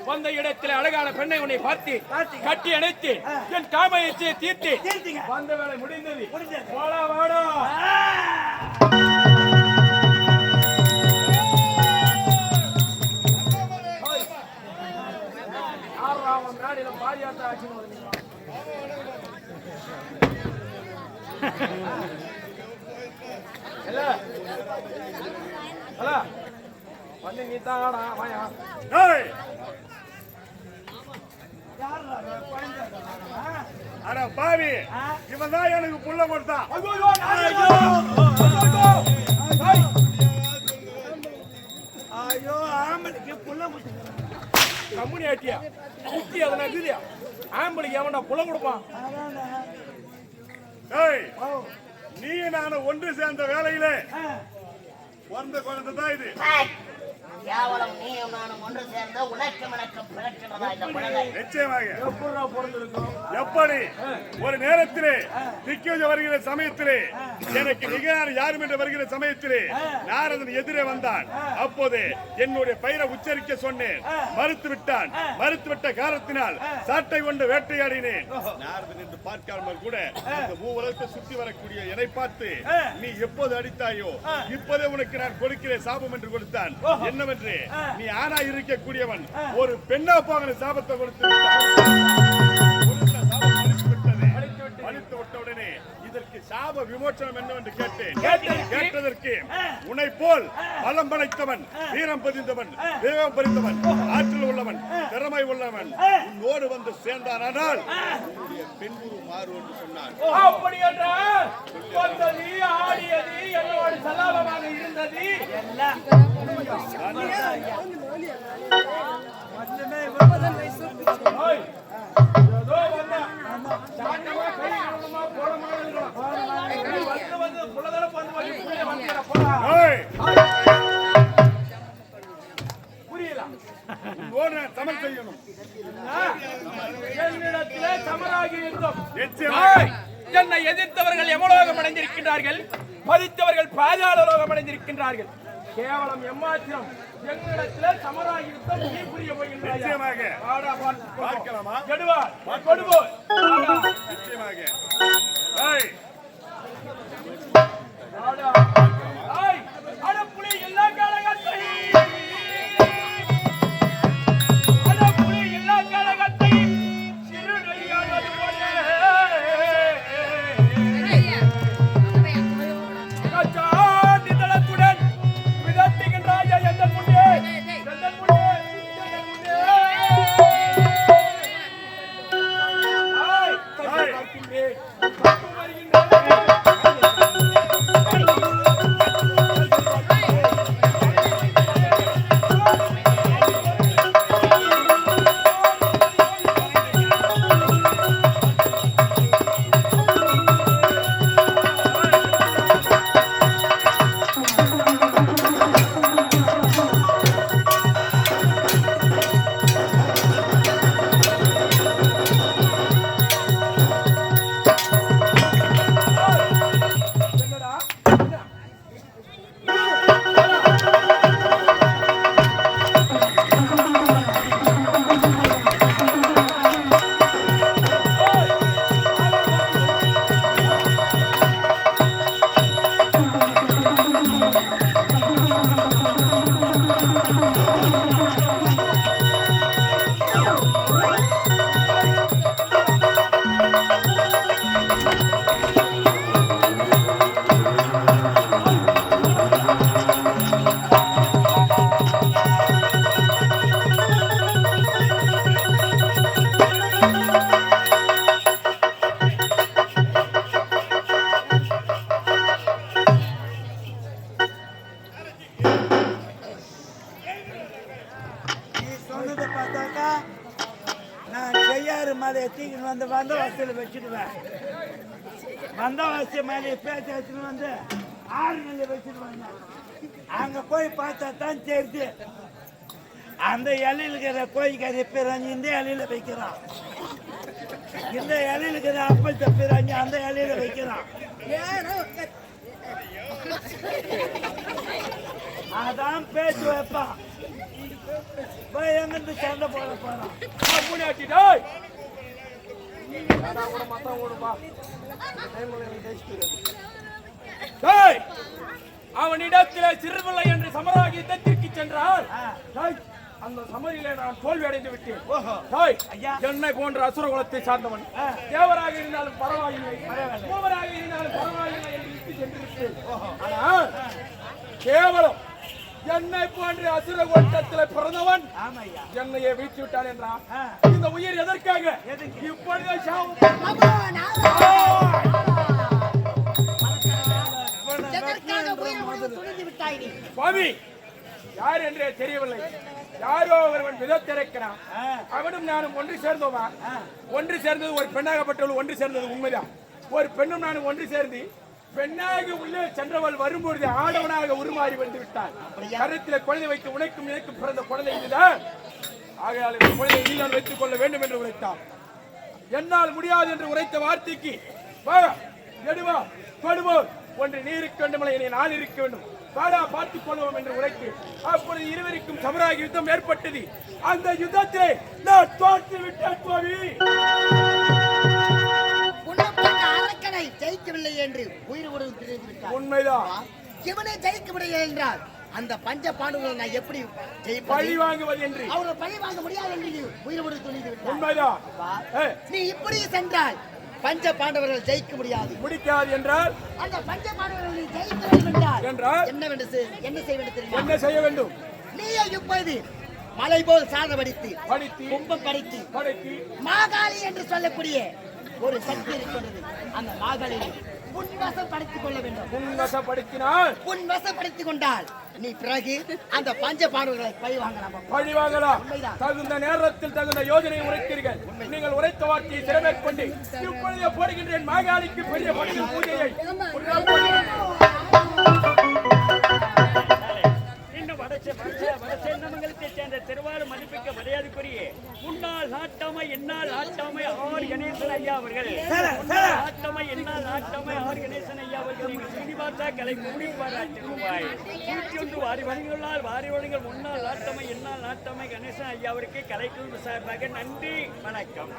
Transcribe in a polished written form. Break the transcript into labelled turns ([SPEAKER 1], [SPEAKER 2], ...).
[SPEAKER 1] வந்த இடத்தில் அழகான பெண்ணை உன்னை பார்த்து கட்டி அணைத்து என் காமயத்தை தீர்த்து வந்த வேலை முடிந்தது. வாடா வாடா பாரியாத்த ஆட்சி வந்து நீ தாடா வாயா.
[SPEAKER 2] அட பாவி, இவன் தான் எனக்கு புள்ள கொடுத்தான்.
[SPEAKER 3] ஐயோ ஆம்பளுக்கு புள்ள
[SPEAKER 1] கம்முனி ஆட்டியா குத்தி அதனா இருக்குதியா ஆம்பளுக்கு எவன்டா புள்ள கொடுப்பான்?
[SPEAKER 2] நீ நானும் ஒன்று சேர்ந்த வேலையிலே பிறந்த குழந்தை தான் இது.
[SPEAKER 4] கேவலம் நீயும் நானும் ஒன்று சேர்ந்த உனக்கு மனக்கம் பிறக்கிறதா இந்த குழந்தை?
[SPEAKER 2] நிச்சயமாக. எப்படி ஒரு நேரத்திலே திக்கோஜ வருகிற சமயத்திலே எனக்கு நிகரான யாரும் என்று வருகிற சமயத்திலே நாரதன் எதிரே வந்தான். அப்போது என்னுடைய பெயரை உச்சரிக்க சொன்னேன், மறுத்து விட்டான். மறுத்துவிட்ட காரணத்தினால் சாட்டை கொண்டு வேட்டையாடினேன். நாரதன் என்று பார்க்காமல் கூட இந்த மூவலத்தை சுற்றி வரக்கூடிய என்னை பார்த்து நீ எப்போது அடித்தாயோ இப்போதே உனக்கு நான் கொடுக்கிறேன் சாபம் என்று கொடுத்தான். என்னவென்று நீ ஆனா இருக்கக்கூடியவன் ஒரு பெண்ணா போகிற சாபத்தை கொடுத்து அழித்து விட்ட உடனே இதற்கு சாப விமோசனம் என்னவென்று கேட்டேன். கேட்டதற்கு உன்னை போல் பலம் படைத்தவன், வீரம் பதிந்தவன், வேகம் பறிந்தவன், ஆற்றல் உள்ளவன், திறமை உள்ளவன் உன்னோடு வந்து சேர்ந்தானால் பெண்குரு மாறு என்று சொன்னான்.
[SPEAKER 1] அப்படி என்றால் வந்தது ஆடியது என்னோடு சலாபமாக இருந்தது எல்லாம்
[SPEAKER 2] தமிழ் செய்யணும்.
[SPEAKER 1] சமராகி இருந்தோம். என்னை எதிர்த்தவர்கள் எமலோகம் அடைந்திருக்கின்றார்கள், மதித்தவர்கள் பாதாள லோகம் அடைந்திருக்கின்றார்கள். கேவலம் எம்மாத்திரம் எங்களிடத்தில் சமராகி யுத்தம் நீ புரிய போகின்றாய்.
[SPEAKER 2] பார்க்கலாமா?
[SPEAKER 1] கொடுவோம்
[SPEAKER 2] நிச்சயமாக.
[SPEAKER 1] அடப்புலி எல்லா காலகத்தை சிறு நெய்யானது போல நிதளத்துடன் விதட்டுகின்றாய எந்த முன்னே
[SPEAKER 3] வந்தவாசிய மேலே பேச்சு வச்சுன்னு வந்து 6 நெல்லை வச்சுட்டு வந்தேன். அங்க போய் பார்த்தா தான் தெரியுது அந்த இலையில இருக்கிற கோழிக்கறி பிறஞ்சு இந்த இலையில வைக்கிறான். இந்த இலையில இருக்கிற அப்பளத்தை பிறஞ்சு அந்த இலையில வைக்கிறான். அதான் பேச்சு வைப்பான். போய் எங்கிருந்து சண்டை போட போறான்.
[SPEAKER 1] முன்னாடி டேய் டேய், அவனிடத்திலே சிறுபிள்ளை என்று சமராகி யுத்தத்திற்கு சென்றால் டேய், அந்த சமரிலே நான் தோல்வி அடைந்து விட்டேன். டேய், என்னை போன்ற அசுர குலத்தை சார்ந்தவன் தேவராக இருந்தாலும் பரவாயில்லை, மூவராக இருந்தாலும் பரவாயில்லை என்று விட்டு சென்று விட்டேன். ஆனால் கேவலம் என்னை போன்ற அசுர கோட்டத்தில் பிறந்தவன் என்னையே வீழ்த்தி விட்டான் என்றான். இந்த உயிர் எதற்காக? இப்பொழுதே சாவும். சுவாமி, யார் என்றே தெரியவில்லை. யாரோ ஒருவன் விதத்திருக்கிறான். அவனும் நானும் ஒன்று சேர்ந்தோமா? ஒன்று சேர்ந்தது ஒரு பெண்ணாகப்பட்டவள் ஒன்று சேர்ந்தது உண்மைதான். ஒரு பெண்ணும் நானும் ஒன்று சேர்ந்து பெண்ணாக உள்ளே சென்றவள் வரும்பொழுது ஆடவனாக உருமாறி வந்து விட்டான். கருத்திலே குழந்தை வைத்து உனக்கும் எனக்கும் பிறந்த குழந்தை இதுதான். ஆகையால் இந்த குழந்தையை நீதான் வைத்துக் கொள்ள வேண்டும் என்று உரைத்தான். என்னால் முடியாது என்று உரைத்த வார்த்தைக்கு வா எடுவா கொடுவோம் ஒன்று நீ இருக்க வேண்டும், என்னை நான் இருக்க வேண்டும், வாடா பார்த்துக் கொள்வோம் என்று உரைத்து அப்பொழுது இருவருக்கும் சமராகி யுத்தம் ஏற்பட்டது. அந்த யுத்தத்தை நான் தோற்று விட்டேன் சுவாமி.
[SPEAKER 5] அரக்கனை ஜெயிக்கவில்லை என்று உயிர் உடல் தெரிந்து விட்டார்.
[SPEAKER 1] உண்மைதான்.
[SPEAKER 5] இவனை ஜெயிக்க முடியவில்லை என்றால் அந்த பஞ்ச பாண்டவர்களை நான் எப்படி
[SPEAKER 1] பழி வாங்குவது என்று
[SPEAKER 5] அவரை பழி வாங்க முடியாது என்று உயிர் உடல் துணிந்து விட்டார்.
[SPEAKER 1] உண்மைதான்.
[SPEAKER 5] நீ இப்படி சென்றால் பஞ்ச பாண்டவர்கள் ஜெயிக்க முடியாது.
[SPEAKER 1] முடிக்காது என்றால்
[SPEAKER 5] அந்த பஞ்ச பாண்டவர்கள் நீ ஜெயிக்க வேண்டும் என்றால் என்ன செய்ய வேண்டும் தெரியுமா?
[SPEAKER 1] என்ன செய்ய வேண்டும்?
[SPEAKER 5] நீயே இப்போது மலை போல் சாதம் படித்து கும்பம் படித்து மாகாளி என்று சொல்லக்கூடிய ஒரு சக்தி இருக்கிறது. அந்த மாகாளியை உன்வசப்படுத்திக் கொள்ள வேண்டும். உன்வசப்படுத்திக் கொண்டால் நீ பிறகு அந்த பஞ்ச பாண்டவர்களை பழி வாங்கலாம்.
[SPEAKER 1] தகுந்த நேரத்தில் தகுந்த யோஜனை உரைத்தீர்கள். நீங்கள் உரைத்த வார்த்தையை சிறமேற்கொண்டு இப்பொழுதே போடுகின்றேன் மாகாளிக்கு பெரிய பணிகள் பூஜையை.
[SPEAKER 6] சேர்ந்த திருவாரூர் மதிப்பிக்க மரியாதைக்குரிய முன்னாள் நாட்டாமை என்னால் நாட்டாமை ஆர் கணேசன் ஐயா அவர்கள் நாட்டாமை என்னால் நாட்டாமை ஆர் கணேசன் ஐயா அவர்கள் நீங்கள் சீனிவாசா கலை கூடி பாராட்டுவாய் 101 வாரி வழங்கியுள்ளார். வாரி வழங்கல் முன்னாள் நாட்டாமை என்னால் நாட்டாமை கணேசன் ஐயா அவருக்கு கலைக்குழு சார்பாக நன்றி வணக்கம்.